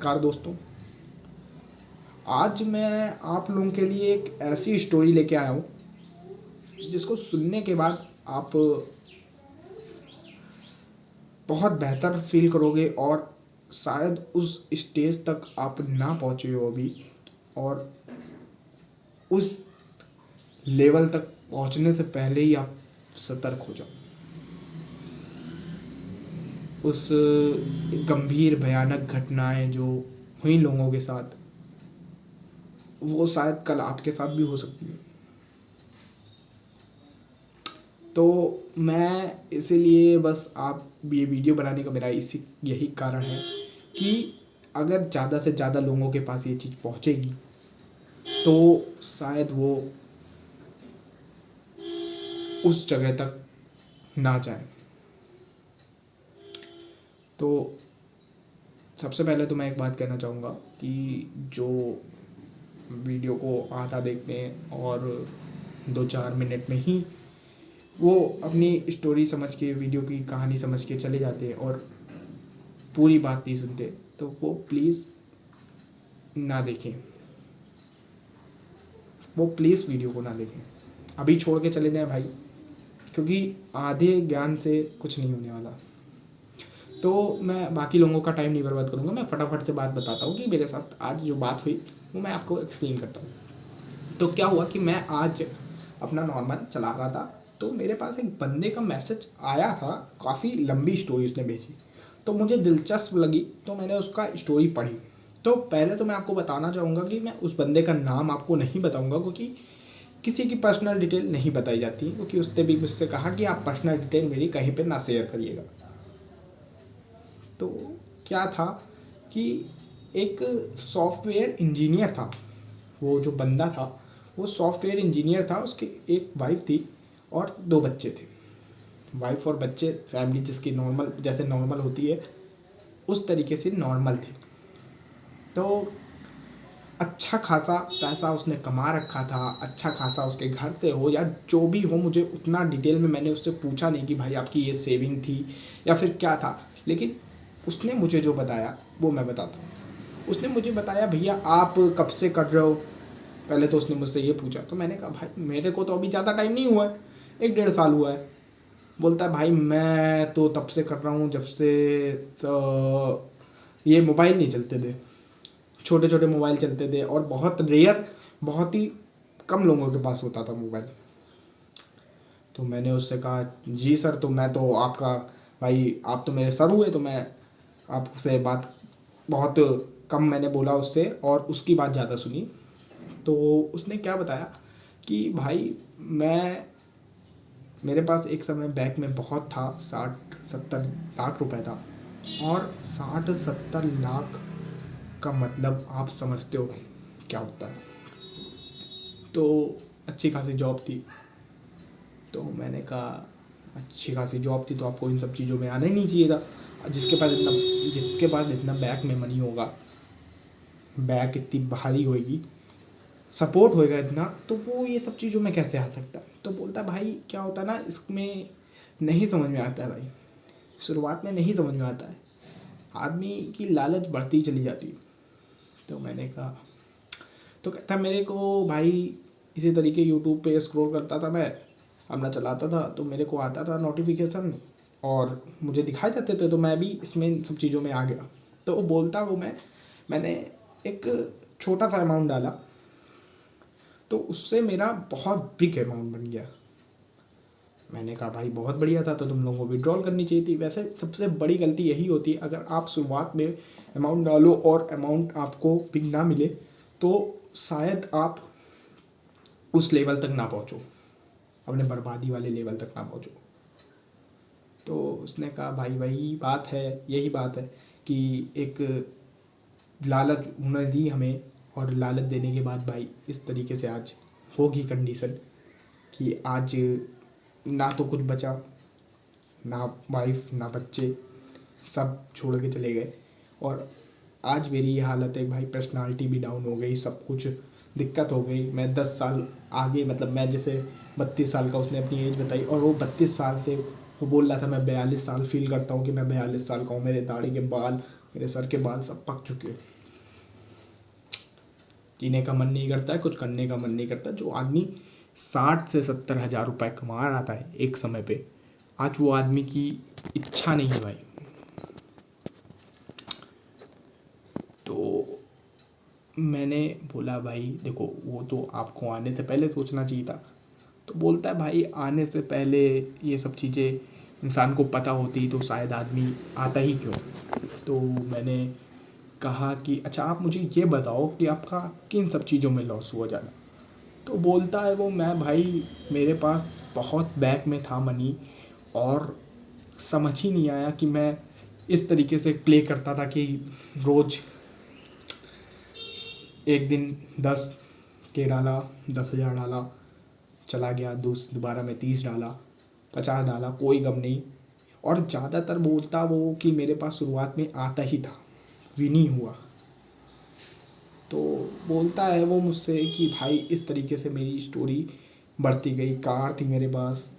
नमस्कार दोस्तों। आज मैं आप लोगों के लिए एक ऐसी स्टोरी लेके आया हूँ जिसको सुनने के बाद आप बहुत बेहतर फील करोगे और शायद उस स्टेज तक आप ना पहुँचे हो अभी, और उस लेवल तक पहुँचने से पहले ही आप सतर्क हो जाओ। उस गंभीर भयानक घटनाएं जो हुई लोगों के साथ, वो शायद कल आपके साथ भी हो सकती है। तो मैं इसीलिए बस आप ये वीडियो बनाने का मेरा यही कारण है कि अगर ज़्यादा से ज़्यादा लोगों के पास ये चीज़ पहुँचेगी तो शायद वो उस जगह तक ना जाए। तो सबसे पहले तो मैं एक बात कहना चाहूँगा कि जो वीडियो को आधा देखते हैं और 2-4 मिनट में ही वो अपनी स्टोरी समझ के, वीडियो की कहानी समझ के चले जाते हैं और पूरी बात नहीं सुनते, तो वो प्लीज़ ना देखें। वो प्लीज़ वीडियो को ना देखें, अभी छोड़ के चले जाएं भाई, क्योंकि आधे ज्ञान से कुछ नहीं होने वाला। तो मैं बाकी लोगों का टाइम नहीं बर्बाद करूँगा, मैं फटाफट से बात बताता हूँ कि मेरे साथ आज जो बात हुई वो मैं आपको एक्सप्लेन करता हूँ। तो क्या हुआ कि मैं आज अपना नॉर्मल चला रहा था, तो मेरे पास एक बंदे का मैसेज आया था। काफ़ी लंबी स्टोरी उसने भेजी, तो मुझे दिलचस्प लगी, तो मैंने उसका स्टोरी पढ़ी। तो पहले तो मैं आपको बताना चाहूँगा कि मैं उस बंदे का नाम आपको नहीं बताऊँगा, क्योंकि किसी की पर्सनल डिटेल नहीं बताई जाती, क्योंकि उसने भी मुझसे कहा कि आप पर्सनल डिटेल मेरी कहीं पर ना शेयर करिएगा। तो क्या था कि एक सॉफ्टवेयर इंजीनियर था, वो जो बंदा था वो सॉफ्टवेयर इंजीनियर था। उसकी एक वाइफ थी और 2 बच्चे थे। वाइफ और बच्चे, फैमिली जिसकी नॉर्मल, जैसे नॉर्मल होती है उस तरीके से नॉर्मल थी। तो अच्छा खासा पैसा उसने कमा रखा था, अच्छा खासा उसके घर से हो या जो भी हो, मुझे उतना डिटेल में मैंने उससे पूछा नहीं कि भाई आपकी ये सेविंग थी या फिर क्या था, लेकिन उसने मुझे जो बताया वो मैं बताता हूँ। उसने मुझे बताया, भैया आप कब से कर रहे हो। पहले तो उसने मुझसे ये पूछा, तो मैंने कहा भाई मेरे को तो अभी ज़्यादा टाइम नहीं हुआ है, 1-1.5 साल हुआ है। बोलता है भाई मैं तो तब से कर रहा हूँ जब से ये मोबाइल नहीं चलते थे, छोटे छोटे मोबाइल चलते थे और बहुत रेयर, बहुत ही कम लोगों के पास होता था मोबाइल। तो मैंने उससे कहा जी सर, तो मैं तो आपका भाई, आप तो मेरे सर हुए, तो मैं आपसे बात बहुत कम मैंने बोला उससे और उसकी बात ज़्यादा सुनी। तो उसने क्या बताया कि भाई मेरे पास एक समय बैंक में बहुत था, 60-70 लाख रुपए था। और 60-70 लाख का मतलब आप समझते हो क्या होता है। तो अच्छी खासी जॉब थी। तो मैंने कहा अच्छी खासी जॉब थी तो आपको इन सब चीज़ों में आना ही नहीं चाहिए था। जिसके पास इतना बैंक में मनी होगा, बैंक इतनी भारी होएगी, सपोर्ट होएगा इतना, तो वो ये सब चीज़ों में कैसे आ सकता है। तो बोलता है भाई क्या होता है ना, इसमें नहीं समझ में आता है भाई, शुरुआत में नहीं समझ में आता है, आदमी की लालच बढ़ती चली जाती है। तो मैंने कहा, तो कहता मेरे को भाई इसी तरीके यूट्यूब पे स्क्रॉल करता था मैं, अपना चलाता था, तो मेरे को आता था नोटिफिकेशन और मुझे दिखाई देते थे, तो मैं भी इसमें सब चीज़ों में आ गया। तो वो बोलता, मैंने एक छोटा सा अमाउंट डाला, तो उससे मेरा बहुत बिग अमाउंट बन गया। मैंने कहा भाई बहुत बढ़िया था, तो तुम लोगों को विड्रॉल करनी चाहिए थी। वैसे सबसे बड़ी गलती यही होती है, अगर आप शुरुआत में अमाउंट डालो और अमाउंट आपको बिग ना मिले, तो शायद आप उस लेवल तक ना पहुँचो, अपने बर्बादी वाले लेवल तक ना पहुँचो। तो उसने कहा भाई वही बात है, यही बात है कि एक लालच उन्होंने दी हमें, और लालच देने के बाद भाई इस तरीके से आज होगी कंडीशन कि आज ना तो कुछ बचा, ना वाइफ ना बच्चे, सब छोड़ के चले गए। और आज मेरी ये हालत है भाई, पर्सनालिटी भी डाउन हो गई, सब कुछ दिक्कत हो गई। मैं 10 साल आगे, मतलब मैं जैसे 32 साल का, उसने अपनी एज बताई, और वो 32 साल से वो बोल रहा था मैं 42 साल फील करता हूँ कि मैं 42 साल का हूँ, मेरे दाढ़ी के बाल मेरे सर के बाल सब पक चुके, जीने का मन नहीं करता है, कुछ करने का मन नहीं करता। जो आदमी 60 से 70 हज़ार रुपये कमा रहा था एक समय पे, आज वो आदमी की इच्छा नहीं है भाई। तो मैंने बोला भाई देखो, वो तो आपको आने से पहले सोचना चाहिए था। तो बोलता है भाई आने से पहले ये सब चीज़ें इंसान को पता होती तो शायद आदमी आता ही क्यों। तो मैंने कहा कि अच्छा आप मुझे ये बताओ कि आपका किन सब चीज़ों में लॉस हुआ ज़्यादा। तो बोलता है वो, मैं भाई मेरे पास बहुत बैक में था मनी, और समझ ही नहीं आया कि मैं इस तरीके से प्ले करता था कि रोज़ एक दिन 10 के डाला, 10,000 डाला, चला गया, दोबारा में 30 डाला, 50 डाला, कोई गम नहीं। और ज़्यादातर बोलता वो कि मेरे पास शुरुआत में आता ही था, विन ही हुआ। तो बोलता है वो मुझसे कि भाई इस तरीके से मेरी स्टोरी बढ़ती गई। कार थी मेरे पास,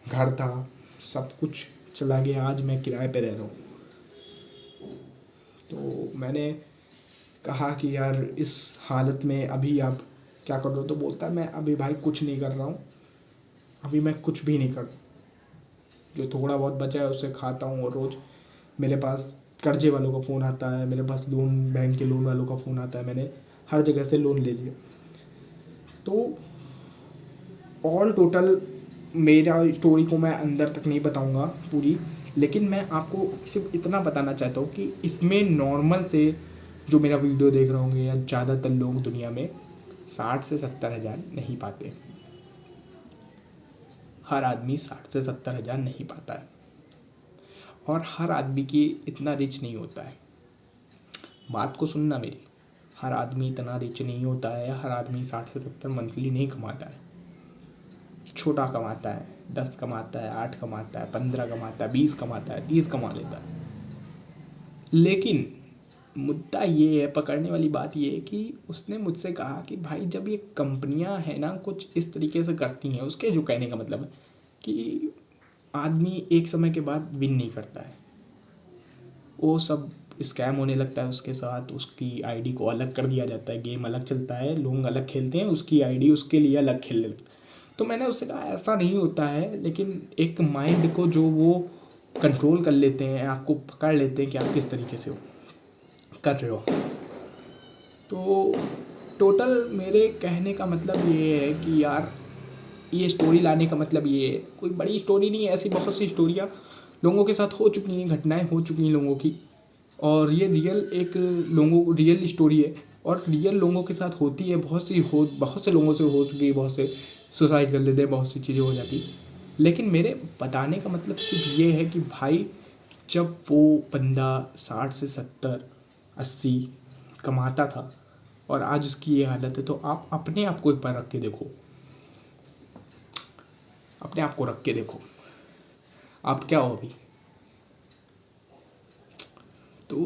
घर था, सब कुछ चला गया, आज मैं किराए पे रह रहा हूँ। तो मैंने कहा कि यार इस हालत में अभी आप क्या कर रहे हो। तो बोलता है मैं अभी भाई कुछ नहीं कर रहा हूँ, अभी मैं कुछ भी नहीं कर, जो थोड़ा बहुत बचा है उससे खाता हूँ। और रोज़ मेरे पास कर्जे वालों का फ़ोन आता है, मेरे पास लोन, बैंक के लोन वालों का फ़ोन आता है, मैंने हर जगह से लोन ले लिया। तो ऑल टोटल मेरा स्टोरी को मैं अंदर तक नहीं बताऊंगा पूरी, लेकिन मैं आपको सिर्फ इतना बताना चाहता हूँ कि इसमें नॉर्मल से जो मेरा वीडियो देख रहे होंगे या ज़्यादातर लोग दुनिया में 60 से 70 हज़ार नहीं पाते। हर आदमी 60 से 70 हज़ार नहीं पाता है, और हर आदमी की इतना रिच नहीं होता है। बात को सुनना मेरी, हर आदमी इतना रिच नहीं होता है, हर आदमी 60 से 70 मंथली नहीं कमाता है। छोटा कमाता है, 10 कमाता है, 8 कमाता है, 15 कमाता है, 20 कमाता है, 30 कमा लेता है। लेकिन मुद्दा ये है, पकड़ने वाली बात ये है कि उसने मुझसे कहा कि भाई जब ये कंपनियां हैं ना कुछ इस तरीके से करती हैं, उसके जो कहने का मतलब है कि आदमी एक समय के बाद विन नहीं करता है, वो सब स्कैम होने लगता है उसके साथ, उसकी आईडी को अलग कर दिया जाता है, गेम अलग चलता है, लोग अलग खेलते हैं, उसकी आईडी उसके लिए अलग खेलने लगता है। तो मैंने उससे कहा ऐसा नहीं होता है, लेकिन एक माइंड को जो वो कंट्रोल कर लेते हैं, आपको पकड़ लेते हैं कि आप किस तरीके से हो कर रहे हो। तो टोटल मेरे कहने का मतलब ये है कि यार ये स्टोरी लाने का मतलब ये है, कोई बड़ी स्टोरी नहीं है, ऐसी बहुत सी स्टोरियाँ लोगों के साथ हो चुकी हैं, घटनाएं हो चुकी हैं लोगों की, और ये रियल एक लोगों रियल स्टोरी है, और रियल लोगों के साथ होती है। बहुत से लोगों से हो चुकी है, बहुत से सुसाइड कर लेते हैं, बहुत सी चीज़ें हो जाती। लेकिन मेरे बताने का मतलब सिर्फ ये है कि भाई जब वो बंदा 60 से 70 80 कमाता था और आज उसकी ये हालत है, तो आप अपने आप को एक बार रख के देखो, अपने आप को रख के देखो आप क्या हो अभी। तो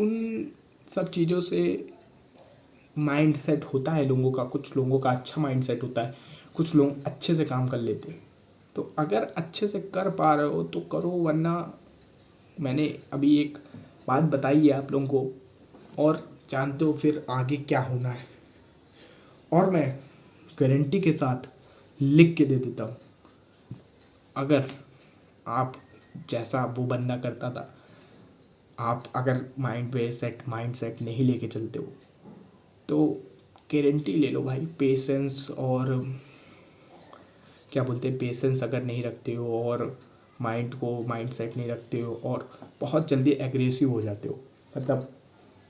उन सब चीज़ों से माइंड सेट होता है लोगों का, कुछ लोगों का अच्छा माइंड सेट होता है, कुछ लोग अच्छे से काम कर लेते हैं। तो अगर अच्छे से कर पा रहे हो तो करो, वरना मैंने अभी एक बात बताई है आप लोगों को, और जानते हो फिर आगे क्या होना है। और मैं गारंटी के साथ लिख के दे देता हूँ, अगर आप जैसा वो बंदा करता था, आप अगर माइंड सेट नहीं लेके चलते हो, तो गारंटी ले लो भाई, पेशेंस और क्या बोलते हैं, पेशेंस अगर नहीं रखते हो और माइंड सेट नहीं रखते हो, और बहुत जल्दी एग्रेसिव हो जाते हो, मतलब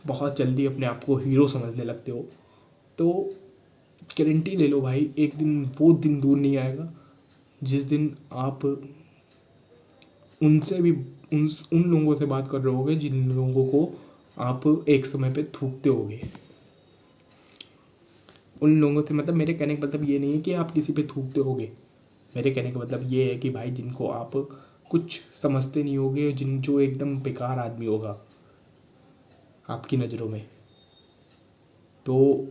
बहुत जल्दी अपने आप को हीरो समझने लगते हो, तो गारंटी ले लो भाई, एक दिन वो दिन दूर नहीं आएगा जिस दिन आप उनसे भी उन लोगों से बात कर रहे होगे जिन लोगों को आप एक समय पे थूकते होगे। उन लोगों से मतलब मेरे कहने का मतलब ये नहीं है कि आप किसी पे थूकते होगे, मेरे कहने का मतलब ये है कि भाई जिनको आप कुछ समझते नहीं होगे, जो एकदम बेकार आदमी होगा आपकी नज़रों में। तो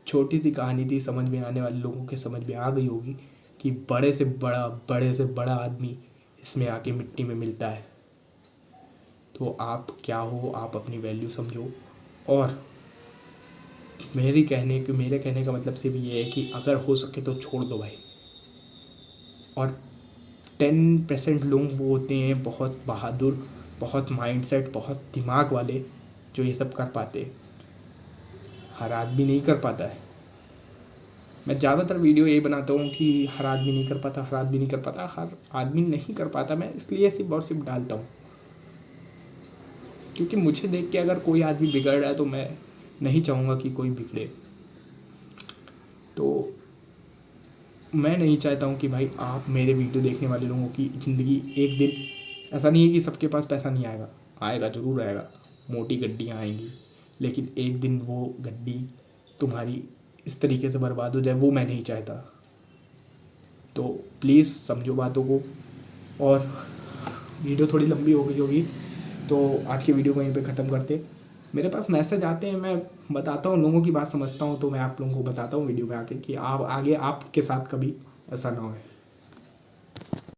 छोटी सी कहानी थी, समझ में आने वाले लोगों के समझ में आ गई होगी कि बड़े से बड़ा आदमी इसमें आके मिट्टी में मिलता है। तो आप क्या हो, आप अपनी वैल्यू समझो। और मेरे कहने का मतलब सिर्फ ये है कि अगर हो सके तो छोड़ दो भाई। और 10% लोग वो होते हैं बहुत बहादुर, बहुत माइंडसेट, बहुत दिमाग वाले, जो ये सब कर पाते। हर आदमी नहीं कर पाता है। मैं ज़्यादातर वीडियो यही बनाता हूँ कि हर आदमी नहीं कर पाता, हर आदमी नहीं कर पाता, हर आदमी नहीं कर पाता। मैं इसलिए सिर्फ और सिर्फ डालता हूँ क्योंकि मुझे देख के अगर कोई आदमी बिगड़ रहा है तो मैं नहीं चाहूँगा कि कोई बिगड़े। तो मैं नहीं चाहता हूँ कि भाई आप मेरे वीडियो देखने वाले लोगों की ज़िंदगी एक दिन, ऐसा नहीं है कि सबके पास पैसा नहीं आएगा, आएगा ज़रूर आएगा, मोटी गड्डियाँ आएंगी, लेकिन एक दिन वो गड्डी तुम्हारी इस तरीके से बर्बाद हो जाए, वो मैं नहीं चाहता। तो प्लीज़ समझो बातों को। और वीडियो थोड़ी लंबी हो गई होगी तो आज की वीडियो को यहीं पे ख़त्म करते। मेरे पास मैसेज आते हैं, मैं बताता हूँ, लोगों की बात समझता हूँ, तो मैं आप लोगों को बताता हूँ वीडियो में आके कि आप आगे आपके साथ कभी ऐसा ना हो।